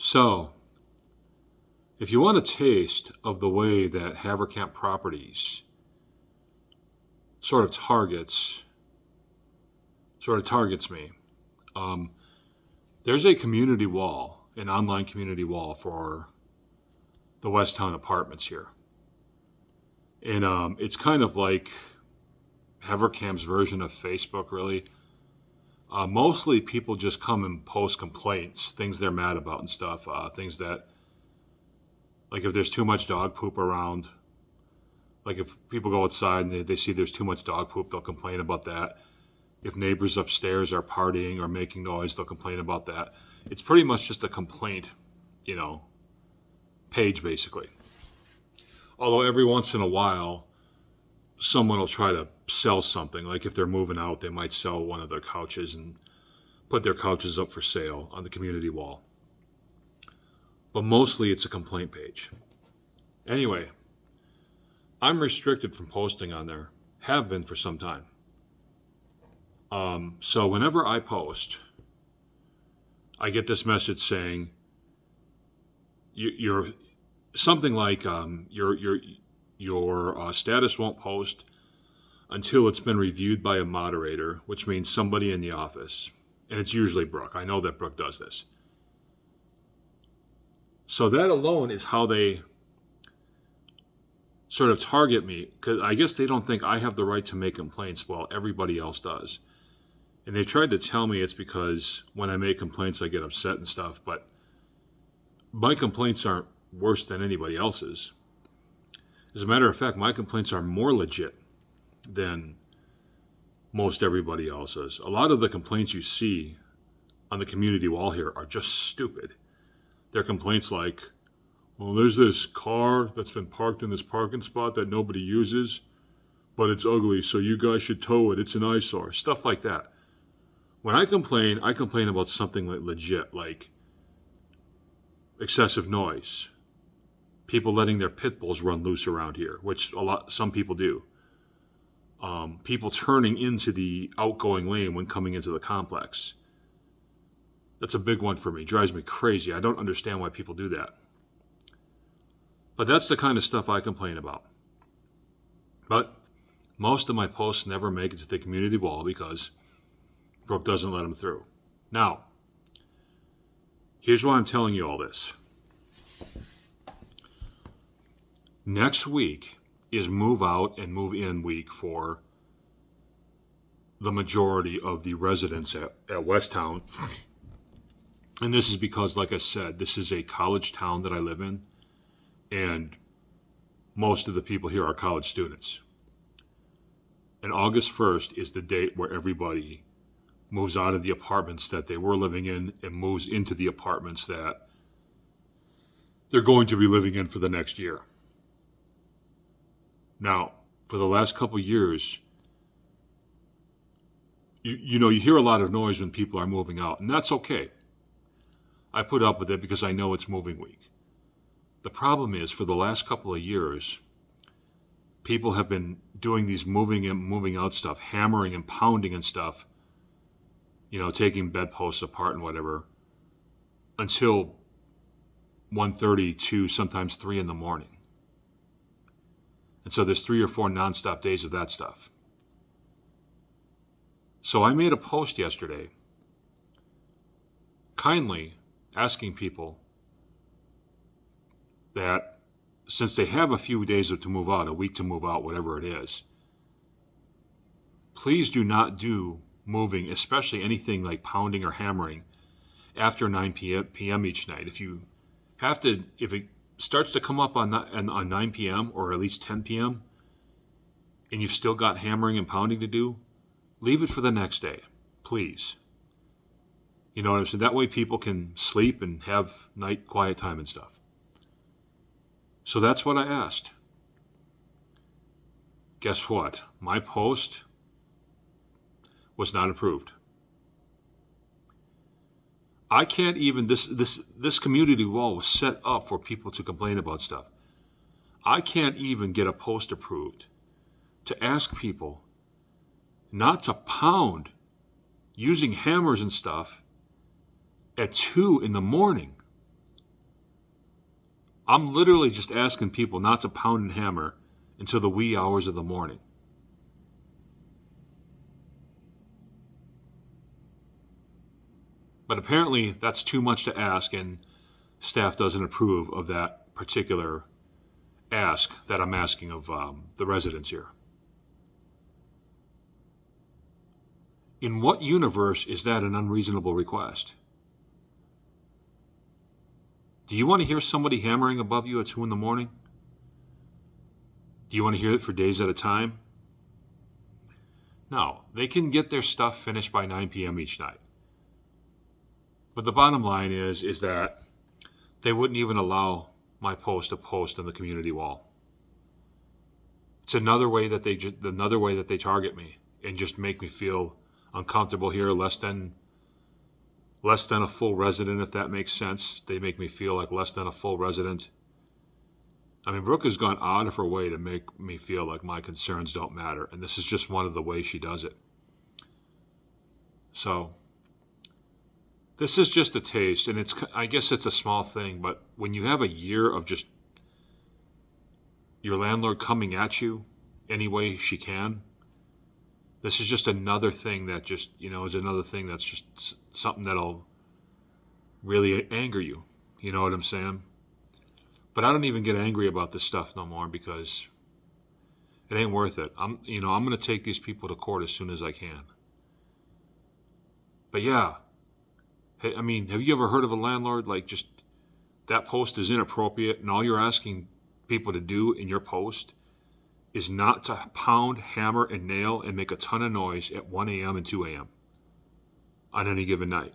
So, if you want a taste of the way that Haverkamp Properties sort of targets me, um, there's a community wall, an online community wall for the Westtown apartments here, and it's kind of like Haverkamp's version of Facebook, really. Mostly people just come and post complaints, things they're mad about and stuff, things that, like if there's too much dog poop around, like if people go outside and they see there's too much dog poop, they'll complain about that. If neighbors upstairs are partying or making noise, they'll complain about that. It's pretty much just a complaint, page basically. Although every once in a while, someone will try to sell something. Like if they're moving out, they might sell one of their couches and put their couches up for sale on the community wall. But mostly it's a complaint page. Anyway, I'm restricted from posting on there, have been for some time. So whenever I post, I get this message saying, you're something like your status won't post until it's been reviewed by a moderator, which means somebody in the office. And it's usually Brooke. I know that Brooke does this. So that alone is how they sort of target me, because I guess they don't think I have the right to make complaints while everybody else does. And they tried to tell me it's because when I make complaints, I get upset and stuff. But my complaints aren't worse than anybody else's. As a matter of fact, my complaints are more legit than most everybody else's. A lot of the complaints you see on the community wall here are just stupid. They're complaints like, well, there's this car that's been parked in this parking spot that nobody uses, but it's ugly, so you guys should tow it. It's an eyesore. Stuff like that. When I complain about something like legit, like excessive noise, people letting their pit bulls run loose around here, which some people do. People turning into the outgoing lane when coming into the complex. That's a big one for me. Drives me crazy. I don't understand why people do that. But that's the kind of stuff I complain about. But most of my posts never make it to the community wall because Brooke doesn't let them through. Now, here's why I'm telling you all this. Next week is move out and move in week for the majority of the residents at Westtown. And this is because, like I said, this is a college town that I live in, and most of the people here are college students. And August 1st is the date where everybody moves out of the apartments that they were living in and moves into the apartments that they're going to be living in for the next year. Now, for the last couple years, you hear a lot of noise when people are moving out, and that's okay. I put up with it because I know it's moving week. The problem is, for the last couple of years, people have been doing these moving in, moving out stuff, hammering and pounding and stuff, taking bedposts apart and whatever, until 1:30 to sometimes 3 in the morning. And so there's 3 or 4 nonstop days of that stuff. So I made a post yesterday kindly asking people that since they have a few days to move out, a week to move out, whatever it is, please do not do moving, especially anything like pounding or hammering, after 9 p.m. each night. If it starts to come up on 9 p.m. or at least 10 p.m. and you've still got hammering and pounding to do, leave it for the next day, please. You know what I'm saying? That way people can sleep and have night quiet time and stuff. So that's what I asked. Guess what? My post was not approved. I can't even, this community wall was set up for people to complain about stuff. I can't even get a post approved to ask people not to pound using hammers and stuff at 2 in the morning I'm literally just asking people not to pound and hammer until the wee hours of the morning. But apparently that's too much to ask, and staff doesn't approve of that particular ask that I'm asking of the residents here. In what universe is that an unreasonable request? Do you want to hear somebody hammering above you at 2 in the morning? Do you want to hear it for days at a time? No, they can get their stuff finished by 9 p.m. each night. But the bottom line is that they wouldn't even allow my post to post on the community wall. It's another way that they target me and just make me feel uncomfortable here, less than a full resident, if that makes sense. They make me feel like less than a full resident. I mean, Brooke has gone out of her way to make me feel like my concerns don't matter, and this is just one of the ways she does it. So this is just a taste, and I guess it's a small thing, but when you have a year of just your landlord coming at you any way she can, this is just another thing that just, is another thing that's just something that'll really anger you. You know what I'm saying? But I don't even get angry about this stuff no more because it ain't worth it. I'm going to take these people to court as soon as I can. But yeah, hey, I mean, have you ever heard of a landlord like just that post is inappropriate and all you're asking people to do in your post is not to pound, hammer, and nail and make a ton of noise at 1 a.m. and 2 a.m. on any given night.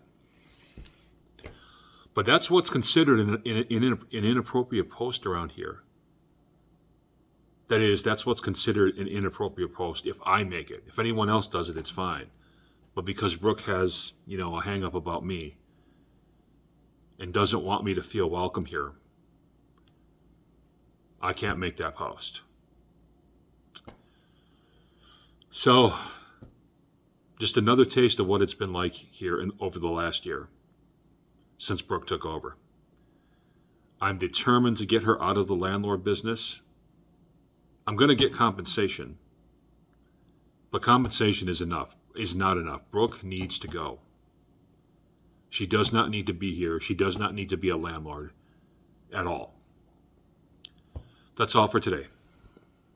But that's what's considered an inappropriate post around here. That is, that's what's considered an inappropriate post if I make it. If anyone else does it, it's fine. But because Brooke has, a hang-up about me and doesn't want me to feel welcome here, I can't make that post. So, just another taste of what it's been like here over the last year since Brooke took over. I'm determined to get her out of the landlord business. I'm going to get compensation, but compensation is not enough. Brooke needs to go. She does not need to be here. She does not need to be a landlord at all. That's all for today.